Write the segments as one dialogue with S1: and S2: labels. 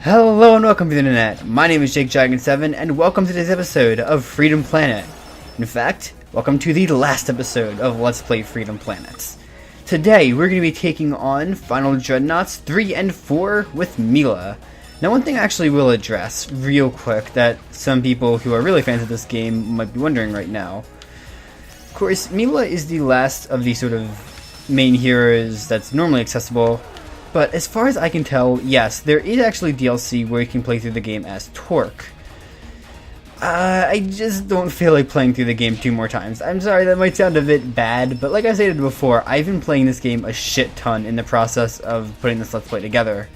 S1: Hello and welcome to the internet. My name is JakeDragon7 and welcome to today's episode of Freedom Planet. In fact, welcome to the last episode of Let's Play Freedom Planet. Today we're going to be taking on Final Dreadnoughts 3 and 4 with Mila. Now one thing I actually will address real quick that some people who are really fans of this game might be wondering right now. Of course, Mila is the last of the sort of main heroes that's normally accessible. But as far as I can tell, yes, there is actually DLC where you can play through the game as Torque. I just don't feel like playing through the game 2 more times. I'm sorry, that might sound a bit bad, but like I stated before, I've been playing this game a shit ton in the process of putting this Let's Play together.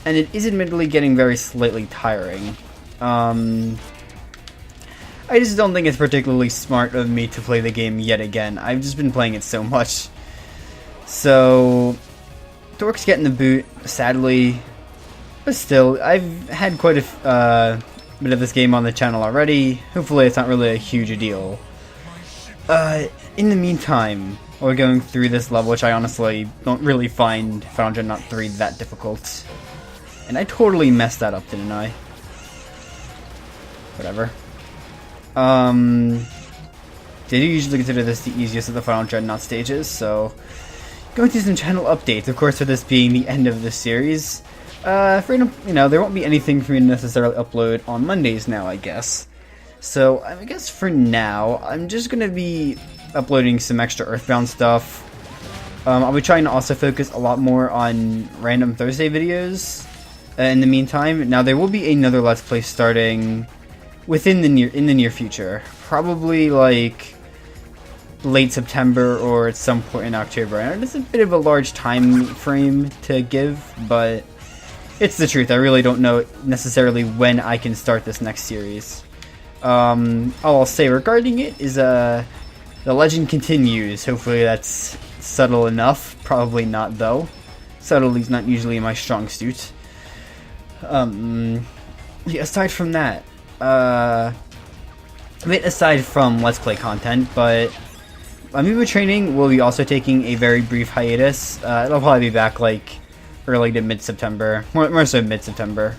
S1: And it is admittedly getting very slightly tiring. I just don't think it's particularly smart of me to play the game yet again. I've just been playing it so much. So Torque's getting the boot, sadly, but still, I've had quite a bit of this game on the channel already. Hopefully it's not really a huge deal. In the meantime, while we're going through this level, which I honestly don't really find Final Dreadnought 3 that difficult. And I totally messed that up, didn't I? Whatever. They do usually consider this the easiest of the Final Dreadnought stages, so going through some channel updates, of course, for this being the end of the series. There won't be anything for me to necessarily upload on Mondays now, I guess. So, I guess for now, I'm just going to be uploading some extra Earthbound stuff. I'll be trying to also focus a lot more on random Thursday videos in the meantime. Now, there will be another Let's Play starting within the near future. Probably, like late September or at some point in October. I know it's a bit of a large time frame to give, but it's the truth. I really don't know necessarily when I can start this next series. All I'll say regarding it is the legend continues. Hopefully that's subtle enough. Probably not, though. Subtlety is not usually my strong suit. Aside from that, aside from Let's Play content, but Amiibo training will be also taking a very brief hiatus. It'll probably be back like early to mid-September, more so mid-September.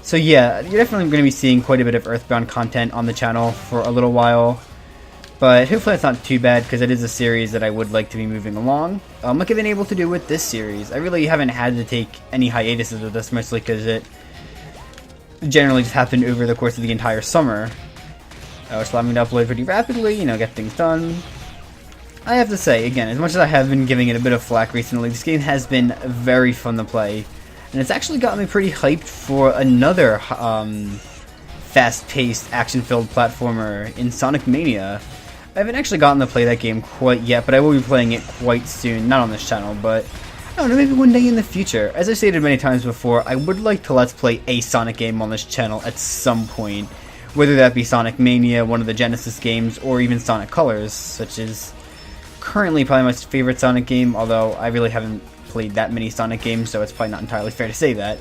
S1: So yeah, you're definitely going to be seeing quite a bit of Earthbound content on the channel for a little while. But hopefully that's not too bad, because it is a series that I would like to be moving along. Like I've been able to do with this series. I really haven't had to take any hiatuses of this, mostly because it generally just happened over the course of the entire summer. Which allowed me to upload pretty rapidly, get things done. I have to say, again, as much as I have been giving it a bit of flack recently, this game has been very fun to play. And it's actually got me pretty hyped for another fast-paced, action-filled platformer in Sonic Mania. I haven't actually gotten to play that game quite yet, but I will be playing it quite soon. Not on this channel, but I don't know, maybe one day in the future. As I stated many times before, I would like to Let's Play a Sonic game on this channel at some point. Whether that be Sonic Mania, one of the Genesis games, or even Sonic Colors, which is currently probably my favorite Sonic game, although I really haven't played that many Sonic games, so it's probably not entirely fair to say that.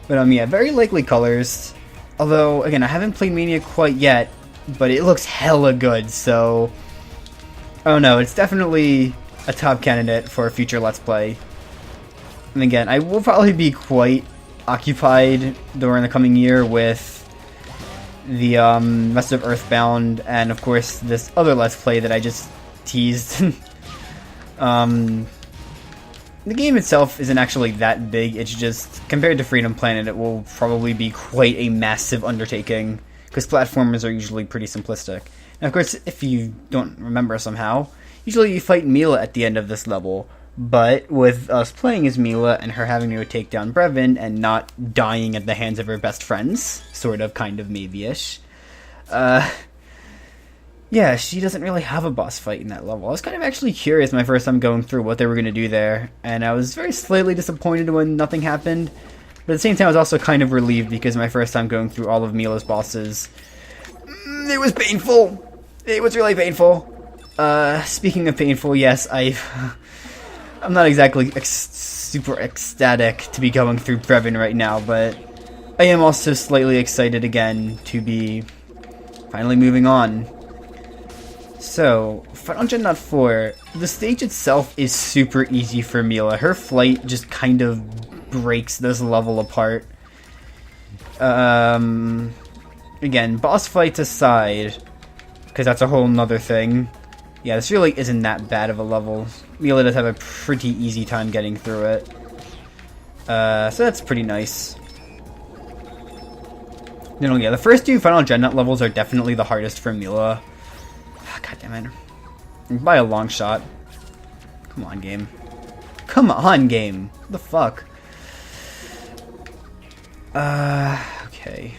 S1: But yeah, very likely Colors. Although, again, I haven't played Mania quite yet, but it looks hella good, so I don't know, it's definitely a top candidate for a future Let's Play. And again, I will probably be quite occupied during the coming year with the rest of Earthbound, and of course this other Let's Play that I just teased. The game itself isn't actually that big, it's just, compared to Freedom Planet, it will probably be quite a massive undertaking, because platformers are usually pretty simplistic. And of course, if you don't remember somehow, usually you fight Mila at the end of this level, but with us playing as Mila and her having to take down Brevon and not dying at the hands of her best friends, sort of, kind of, maybe-ish, yeah, she doesn't really have a boss fight in that level. I was kind of actually curious my first time going through what they were going to do there, and I was very slightly disappointed when nothing happened, but at the same time I was also kind of relieved because my first time going through all of Mila's bosses, it was painful! It was really painful. Speaking of painful, yes, I'm not exactly super ecstatic to be going through Brevon right now, but I am also slightly excited again to be finally moving on. So, Final Dreadnought 4, the stage itself is super easy for Mila. Her flight just kind of breaks this level apart. Again, boss fights aside, because that's a whole nother thing. Yeah, this really isn't that bad of a level. Mila does have a pretty easy time getting through it. So that's pretty nice. Yeah, the first two Final Dreadnought levels are definitely the hardest for Mila. God damn it. By a long shot. Come on, game. Come on, game. What the fuck? Okay.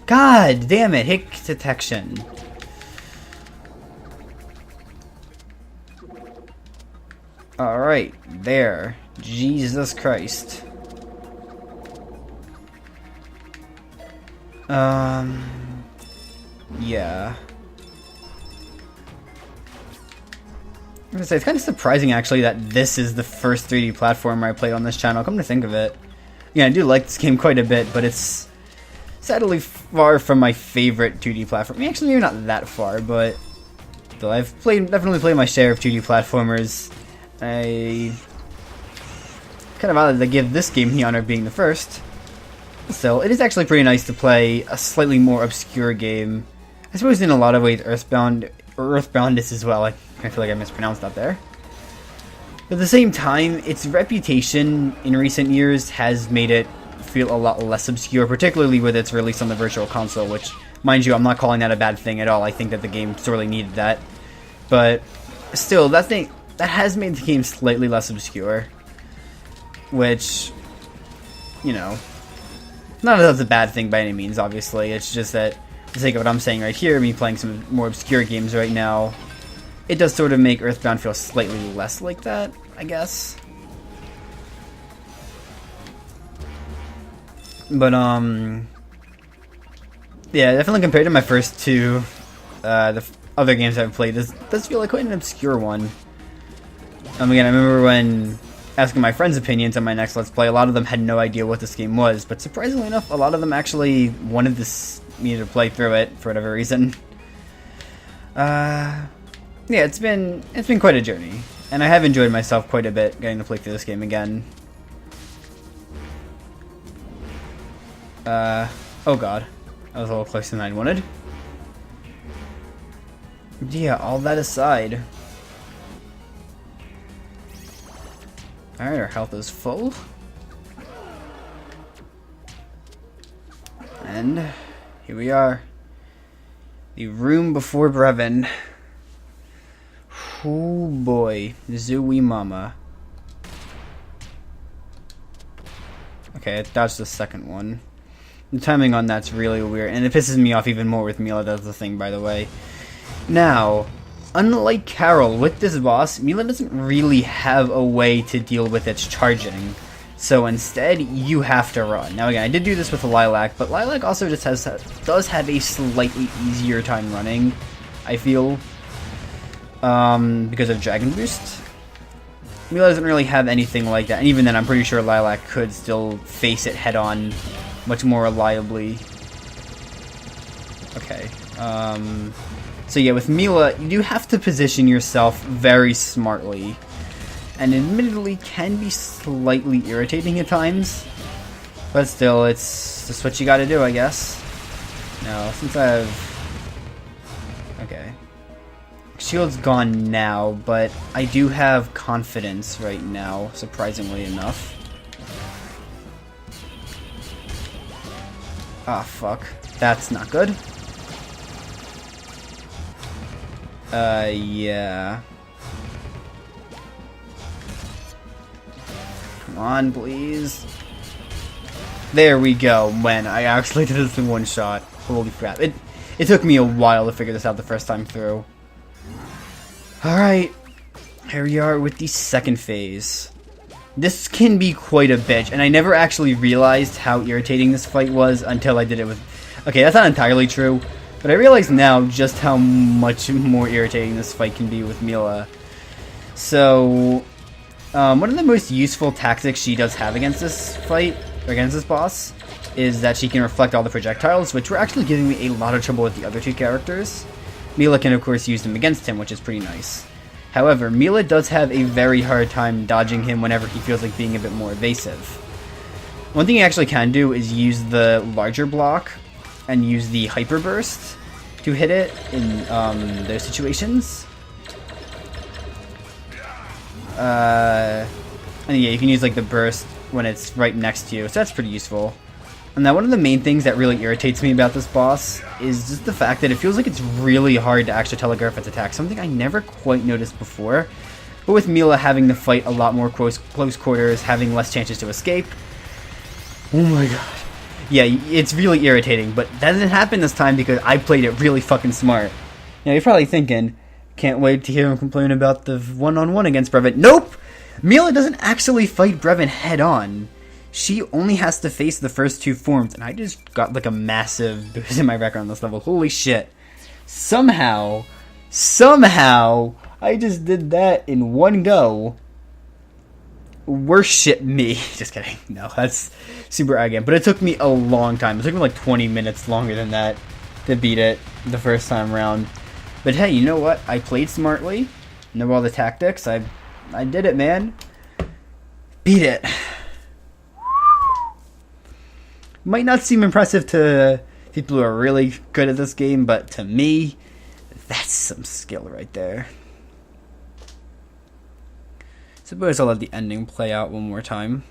S1: God damn it, hit detection. Alright, there. Jesus Christ. Yeah. I'm gonna say, it's kind of surprising actually that this is the first 3D platformer I played on this channel, come to think of it. Yeah, I do like this game quite a bit, but it's sadly far from my favorite 2D platform. I mean, actually, maybe not that far, but though I've definitely played my share of 2D platformers. I kind of ought to give this game the honor of being the first. So, it is actually pretty nice to play a slightly more obscure game. I suppose in a lot of ways Earthbound is as well. I feel like I mispronounced that there. But at the same time, its reputation in recent years has made it feel a lot less obscure, particularly with its release on the Virtual Console, which, mind you, I'm not calling that a bad thing at all. I think that the game sorely needed that. But still, that has made the game slightly less obscure. Which, you know, not that that's a bad thing by any means, obviously. It's just that, for the sake of what I'm saying right here, me playing some more obscure games right now, it does sort of make Earthbound feel slightly less like that, I guess. But, yeah, definitely compared to my first two, the other games I've played, this does feel like quite an obscure one. Again, I remember when asking my friends' opinions on my next Let's Play, a lot of them had no idea what this game was, but surprisingly enough, a lot of them actually wanted me to play through it for whatever reason. Yeah, it's been quite a journey, and I have enjoyed myself quite a bit getting to play through this game again. Oh god, that was a little closer than I wanted. Yeah, all that aside. Alright, our health is full. And here we are. The room before Brevon. Oh boy, Zooey Mama. Okay, I dodged the second one. The timing on that's really weird, and it pisses me off even more with Mila does the thing, by the way. Now, unlike Carol, with this boss, Mila doesn't really have a way to deal with its charging. So instead, you have to run. Now again, I did do this with Lilac, but Lilac also just does have a slightly easier time running, I feel. Because of Dragon Boost. Mila doesn't really have anything like that, and even then I'm pretty sure Lilac could still face it head on much more reliably. Okay, so yeah, with Mila, you do have to position yourself very smartly, and admittedly can be slightly irritating at times, but still, it's just what you gotta do, I guess. Now, since okay. Shield's gone now, but I do have confidence right now, surprisingly enough. Ah, fuck. That's not good. Yeah. Come on, please. There we go, when I actually did this in one shot. Holy crap. It took me a while to figure this out the first time through. Alright, here we are with the second phase. This can be quite a bitch, and I never actually realized how irritating this fight was until I did it with... Okay, that's not entirely true, but I realize now just how much more irritating this fight can be with Mila. So, one of the most useful tactics she does have against this fight, or against this boss, is that she can reflect all the projectiles, which were actually giving me a lot of trouble with the other two characters. Mila can of course use them against him, which is pretty nice. However, Mila does have a very hard time dodging him whenever he feels like being a bit more evasive. One thing you actually can do is use the larger block and use the hyper burst to hit it in those situations. And yeah, you can use like the burst when it's right next to you, so that's pretty useful. And now one of the main things that really irritates me about this boss is just the fact that it feels like it's really hard to actually telegraph its attack, something I never quite noticed before. But with Mila having to fight a lot more close quarters, having less chances to escape, oh my god. Yeah, it's really irritating, but that didn't happen this time because I played it really fucking smart. Now you're probably thinking, can't wait to hear him complain about the one-on-one against Brevon. Nope! Mila doesn't actually fight Brevon head-on. She only has to face the first two forms, and I just got like a massive boost in my record on this level. Holy shit. Somehow, I just did that in one go. Worship me. Just kidding. No, that's super arrogant. But it took me a long time. It took me like 20 minutes longer than that to beat it the first time around. But hey, you know what? I played smartly. Know all the tactics. I did it, man. Beat it. Might not seem impressive to people who are really good at this game, but to me, that's some skill right there. Suppose I'll let the ending play out one more time.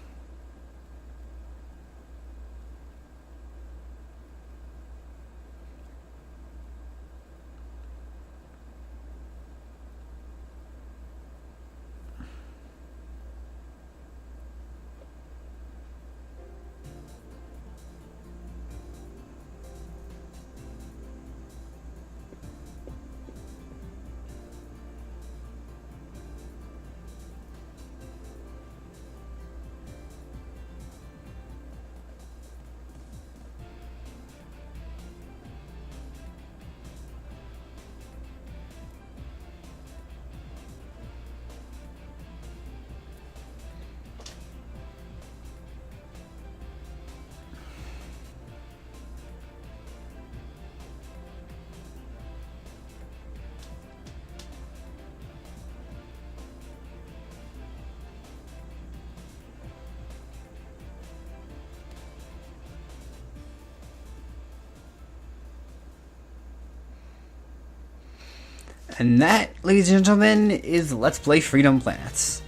S1: And that, ladies and gentlemen, is Let's Play Freedom Planets.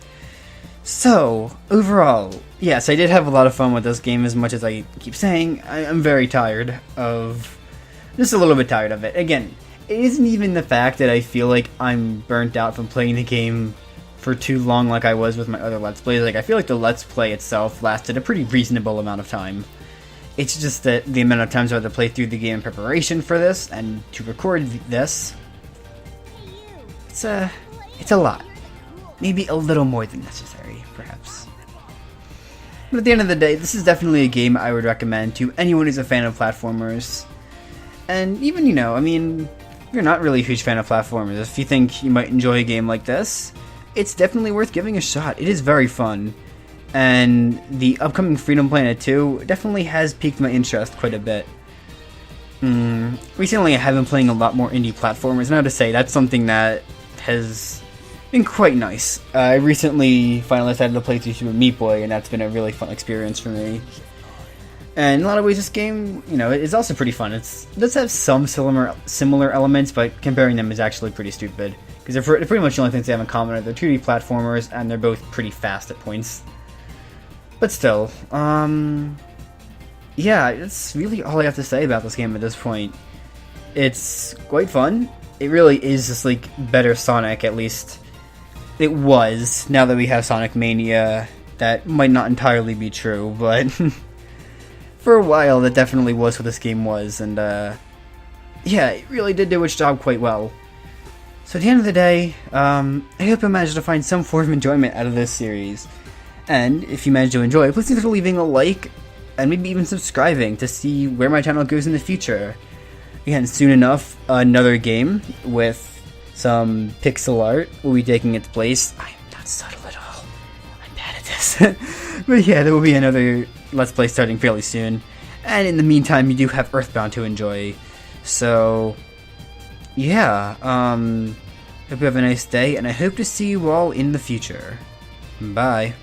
S1: So, overall, yes, I did have a lot of fun with this game, as much as I keep saying. I'm very tired of... just a little bit tired of it. Again, it isn't even the fact that I feel like I'm burnt out from playing the game for too long like I was with my other Let's Plays. Like, I feel like the Let's Play itself lasted a pretty reasonable amount of time. It's just that the amount of times I had to play through the game in preparation for this, and to record this... It's a lot. Maybe a little more than necessary, perhaps. But at the end of the day, this is definitely a game I would recommend to anyone who's a fan of platformers. And even, you know, I mean, if you're not really a huge fan of platformers, if you think you might enjoy a game like this, it's definitely worth giving a shot. It is very fun. And the upcoming Freedom Planet 2 definitely has piqued my interest quite a bit. Recently I have been playing a lot more indie platformers, and I have to say, that's something that has been quite nice. I recently finally decided to play through Super Meat Boy, and that's been a really fun experience for me. And in a lot of ways, this game, you know, is also pretty fun. It does have some similar elements, but comparing them is actually pretty stupid. Because they're pretty much the only things they have in common are they're 2D platformers, and they're both pretty fast at points. But still, yeah, that's really all I have to say about this game at this point. It's quite fun. It really is just like better Sonic, at least it was. Now that we have Sonic Mania, that might not entirely be true, but for a while that definitely was what this game was, and yeah, it really did do its job quite well. So at the end of the day, I hope I managed to find some form of enjoyment out of this series. And if you managed to enjoy, please consider leaving a like, and maybe even subscribing to see where my channel goes in the future. Again, soon enough, another game with some pixel art will be taking its place. I'm not subtle at all. I'm bad at this. But yeah, there will be another Let's Play starting fairly soon. And in the meantime, you do have Earthbound to enjoy. So, yeah, hope you have a nice day, and I hope to see you all in the future. Bye.